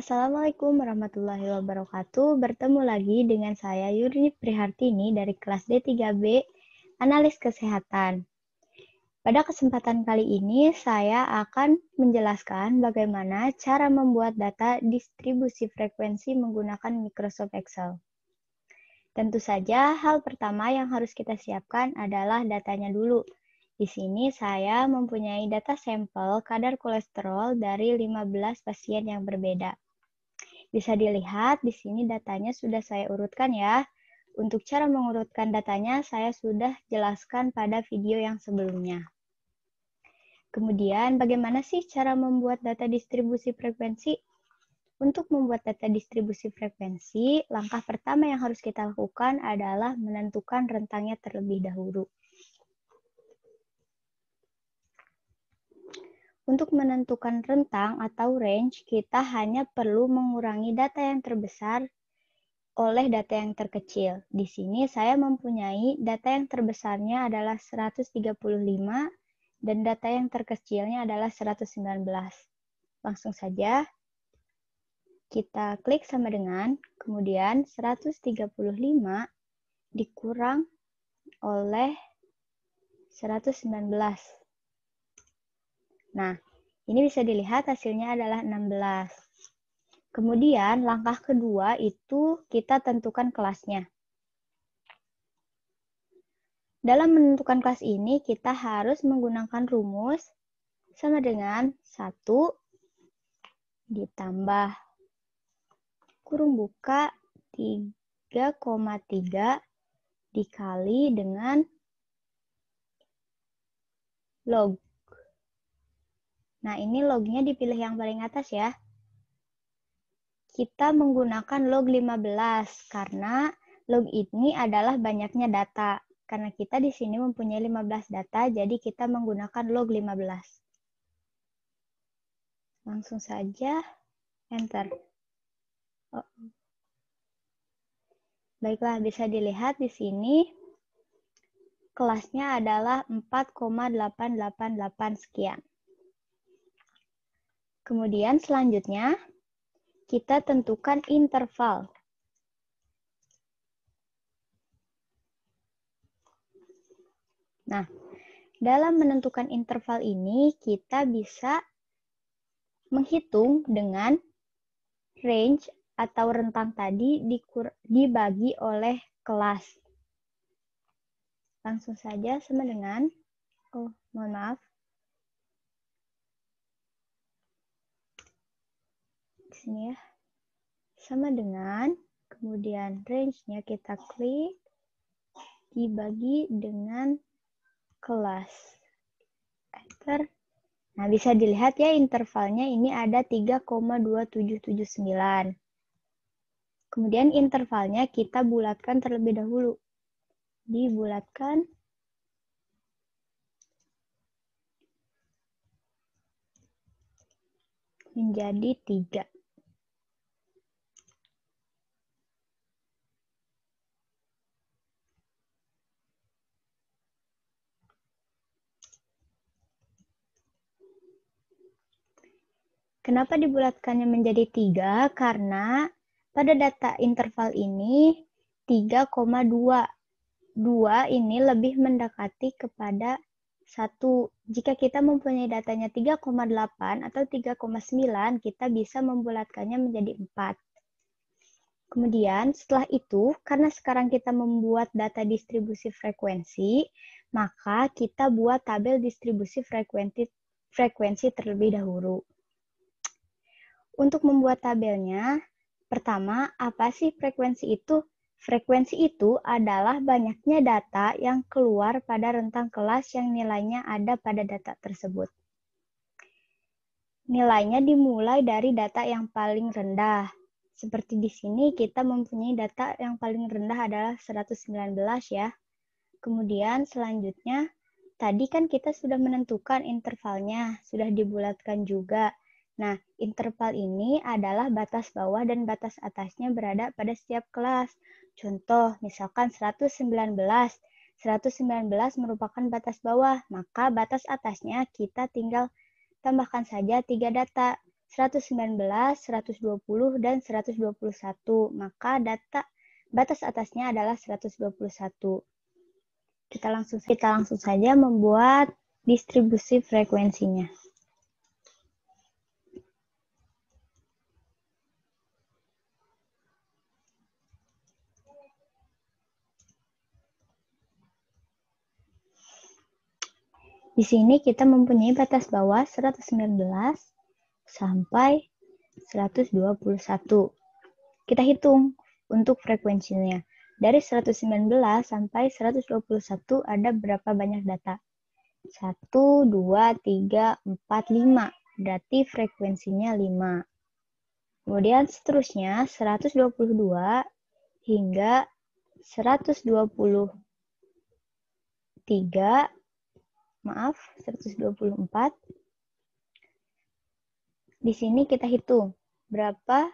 Assalamualaikum warahmatullahi wabarakatuh. Bertemu lagi dengan saya Yurni Prihartini dari kelas D3B, Analis Kesehatan. Pada kesempatan kali ini, saya akan menjelaskan bagaimana cara membuat data distribusi frekuensi menggunakan Microsoft Excel. Tentu saja, hal pertama yang harus kita siapkan adalah datanya dulu. Di sini saya mempunyai data sampel kadar kolesterol dari 15 pasien yang berbeda. Bisa dilihat di sini datanya sudah saya urutkan ya. Untuk cara mengurutkan datanya saya sudah jelaskan pada video yang sebelumnya. Kemudian bagaimana sih cara membuat data distribusi frekuensi? Untuk membuat data distribusi frekuensi, langkah pertama yang harus kita lakukan adalah menentukan rentangnya terlebih dahulu. Untuk menentukan rentang atau range, kita hanya perlu mengurangi data yang terbesar oleh data yang terkecil. Di sini saya mempunyai data yang terbesarnya adalah 135 dan data yang terkecilnya adalah 119. Langsung saja kita klik sama dengan, kemudian 135 dikurang oleh 119. Nah, ini bisa dilihat hasilnya adalah 16. Kemudian langkah kedua itu kita tentukan kelasnya. Dalam menentukan kelas ini kita harus menggunakan rumus sama dengan 1 ditambah kurung buka 3,3 dikali dengan log. Nah, ini lognya dipilih yang paling atas ya. Kita menggunakan log 15 karena log ini adalah banyaknya data. Karena kita di sini mempunyai 15 data, jadi kita menggunakan log 15. Langsung saja enter. Baiklah, bisa dilihat di sini kelasnya adalah 4,888 sekian. Kemudian selanjutnya kita tentukan interval. Nah, dalam menentukan interval ini kita bisa menghitung dengan range atau rentang tadi dibagi oleh kelas. Langsung saja sama dengan, mohon maaf. Di sini ya. Sama dengan, kemudian range-nya kita klik, dibagi dengan kelas. Enter. Nah, bisa dilihat ya intervalnya ini ada 3,2779. Kemudian intervalnya kita bulatkan terlebih dahulu. Dibulatkan. Menjadi 3. Kenapa dibulatkannya menjadi 3? Karena pada data interval ini 3,2. 2 ini lebih mendekati kepada 1. Jika kita mempunyai datanya 3,8 atau 3,9, kita bisa membulatkannya menjadi 4. Kemudian setelah itu, karena sekarang kita membuat data distribusi frekuensi, maka kita buat tabel distribusi frekuensi terlebih dahulu. Untuk membuat tabelnya, pertama, apa sih frekuensi itu? Frekuensi itu adalah banyaknya data yang keluar pada rentang kelas yang nilainya ada pada data tersebut. Nilainya dimulai dari data yang paling rendah. Seperti di sini kita mempunyai data yang paling rendah adalah 119 ya. Kemudian selanjutnya, tadi kan kita sudah menentukan intervalnya, sudah dibulatkan juga. Nah, interval ini adalah batas bawah dan batas atasnya berada pada setiap kelas. Contoh, misalkan 119. 119 merupakan batas bawah, maka batas atasnya kita tinggal tambahkan saja 3 data. 119, 120, dan 121. Maka batas atasnya adalah 121. Kita langsung saja membuat distribusi frekuensinya. Di sini kita mempunyai batas bawah 119 sampai 121. Kita hitung untuk frekuensinya. Dari 119 sampai 121 ada berapa banyak data? 1, 2, 3, 4, 5. Berarti frekuensinya 5. Kemudian seterusnya 122 hingga 124. Di sini kita hitung berapa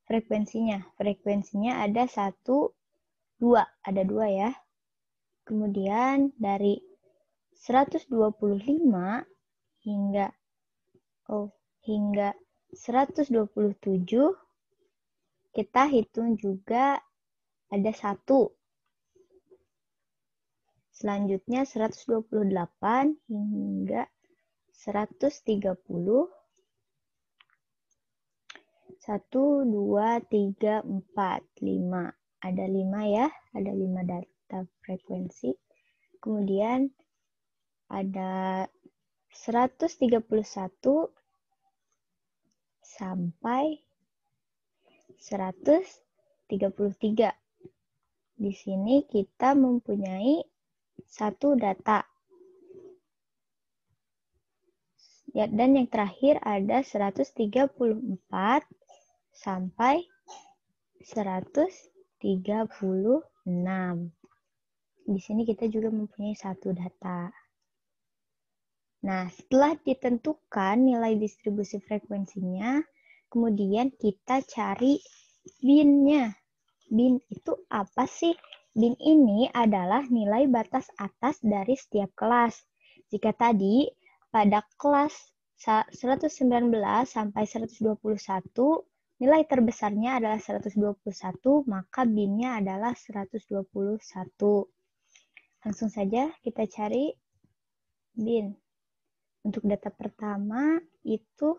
frekuensinya. Frekuensinya ada 1, 2. Ada 2 ya. Kemudian dari 125 hingga 127 kita hitung juga ada 1. Selanjutnya 128 hingga 130. 1, 2, 3, 4, 5. Ada 5 ya, ada 5 data frekuensi. Kemudian ada 131 sampai 133. Di sini kita mempunyai satu data. Ya, dan yang terakhir ada 134 sampai 136. Di sini kita juga mempunyai satu data. Nah, setelah ditentukan nilai distribusi frekuensinya, kemudian kita cari bin-nya. Bin itu apa sih? Bin ini adalah nilai batas atas dari setiap kelas. Jika tadi pada kelas 119 sampai 121, nilai terbesarnya adalah 121, maka bin-nya adalah 121. Langsung saja kita cari bin. Untuk data pertama itu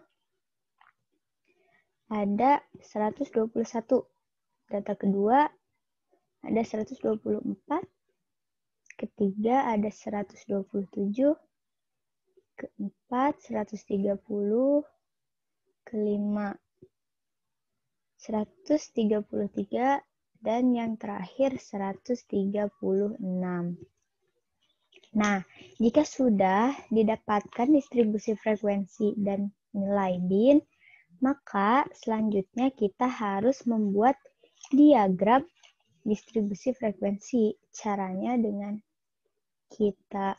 ada 121. Data kedua ada 124. Ketiga ada 127. Keempat 130. Kelima 133. Dan yang terakhir 136. Nah, jika sudah didapatkan distribusi frekuensi dan nilai bin, maka selanjutnya kita harus membuat diagram distribusi frekuensi. Caranya dengan kita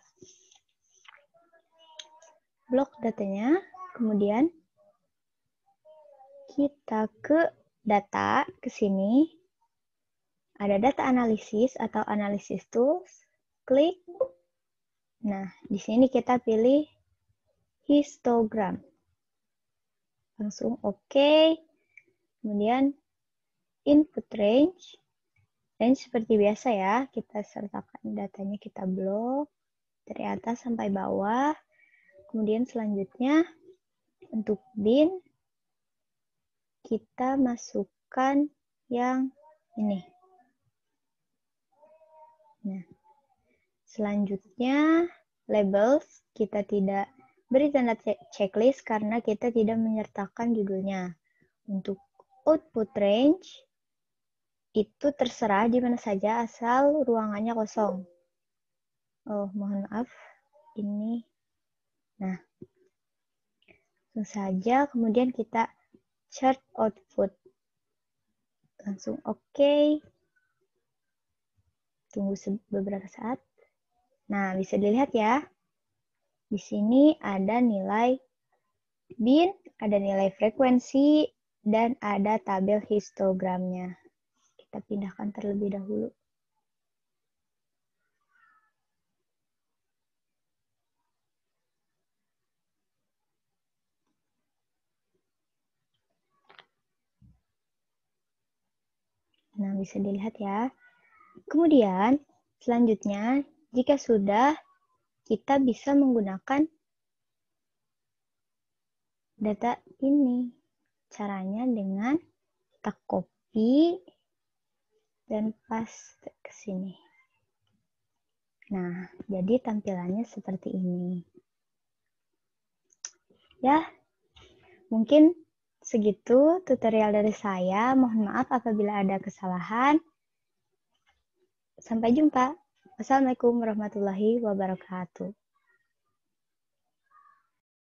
blok datanya, kemudian kita ke data, ke sini. Ada data analisis atau analisis tools, klik. Nah, di sini kita pilih histogram. Langsung OK. Kemudian input range. Range seperti biasa ya, kita sertakan datanya, kita blok dari atas sampai bawah. Kemudian selanjutnya untuk bin kita masukkan yang ini. Nah, selanjutnya labels kita tidak beri tanda checklist karena kita tidak menyertakan judulnya. Untuk output range itu terserah di mana saja asal ruangannya kosong. Oh, mohon maaf. Ini. Nah, langsung saja kemudian kita chart output. Langsung OK. Tunggu beberapa saat. Nah, bisa dilihat ya. Di sini ada nilai bin, ada nilai frekuensi, dan ada tabel histogramnya. Kita pindahkan terlebih dahulu. Nah, bisa dilihat ya. Kemudian, selanjutnya, jika sudah, kita bisa menggunakan data ini. Caranya dengan kita copy dan paste ke sini. Nah, jadi tampilannya seperti ini. Ya, mungkin segitu tutorial dari saya. Mohon maaf apabila ada kesalahan. Sampai jumpa. Wassalamualaikum warahmatullahi wabarakatuh.